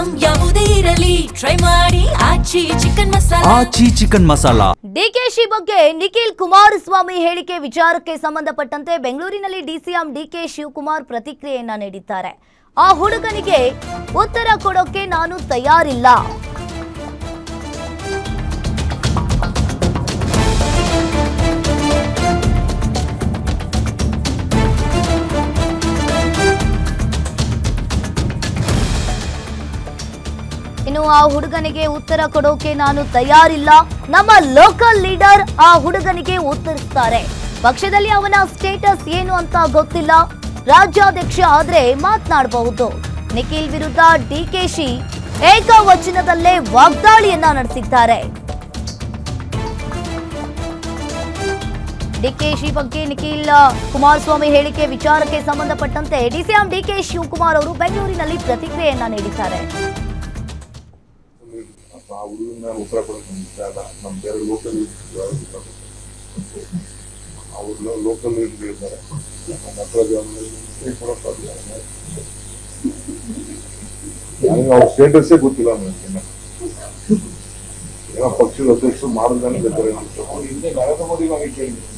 Item ಯಾವುದೇ ಇರಲಿ try ಮಾಡಿ ಆಚಿ ಚಿಕನ್ ಮಸಾಲಾ. ಡಿಕೆಶಿ ಬಗ್ಗೆ ನಿಖಿಲ್ ಕುಮಾರಸ್ವಾಮಿ ಹೇಳಿಕೆ ವಿಚಾರಕ್ಕೆ ಸಂಬಂಧಪಟ್ಟಂತೆ ಬೆಂಗಳೂರಿನಲ್ಲಿ ಡಿಸಿಎಂ ಡಿಕೆ ಶಿವಕುಮಾರ್ ಪ್ರತಿಕ್ರಿಯೆಯನ್ನ ನೀಡಿದ್ದಾರೆ. ಆ ಹುಡುಗನಿಗೆ ಉತ್ತರ ಕೊಡೋಕೆ ನಾನು ತಯಾರಿಲ್ಲ. ಇನ್ನು ಆ ಹುಡುಗನಿಗೆ ಉತ್ತರ ಕೊಡೋಕೆ ನಾನು ತಯಾರಿಲ್ಲ. ನಮ್ಮ ಲೋಕಲ್ ಲೀಡರ್ ಆ ಹುಡುಗನಿಗೆ ಉತ್ತರಿಸ್ತಾರೆ. ಪಕ್ಷದಲ್ಲಿ ಅವನ ಸ್ಟೇಟಸ್ ಏನು ಅಂತ ಗೊತ್ತಿಲ್ಲ. ರಾಜ್ಯಾಧ್ಯಕ್ಷ ಆದ್ರೆ ಮಾತನಾಡಬಹುದು. ನಿಖಿಲ್ ವಿರುದ್ಧ ಡಿಕೆಶಿ ಏಕವಚನದಲ್ಲೇ ವಾಗ್ದಾಳಿಯನ್ನ ನಡೆಸಿದ್ದಾರೆ. ಡಿಕೆಶಿ ಬಗ್ಗೆ ನಿಖಿಲ್ ಕುಮಾರಸ್ವಾಮಿ ಹೇಳಿಕೆ ವಿಚಾರಕ್ಕೆ ಸಂಬಂಧಪಟ್ಟಂತೆ ಡಿಸಿಎಂ ಡಿಕೆ ಶಿವಕುಮಾರ್ ಅವರು ಬೆಂಗಳೂರಿನಲ್ಲಿ ಪ್ರತಿಕ್ರಿಯೆಯನ್ನ ನೀಡಿದ್ದಾರೆ. ಉತ್ತರ ಕೊಡೋಕೆ ನಮ್ಮ ಬೇರೆ ಲೋಕಲ್ ಅವ್ರ ಲೋಕಲ್ ಹೇಳಿದ್ದಾರೆ. ನನಗೆ ಅವ್ರ ಸ್ಟೇಟಸ್ಸೇ ಗೊತ್ತಿಲ್ಲ. ನನಗೆ ಏನೋ ಪಕ್ಷದ ಅಧ್ಯಕ್ಷರು ಮಾಡಿದ್ರೆ ನರೇಂದ್ರ ಮೋದಿ ನನಗೆ ಕೇಳಿದ್ರು.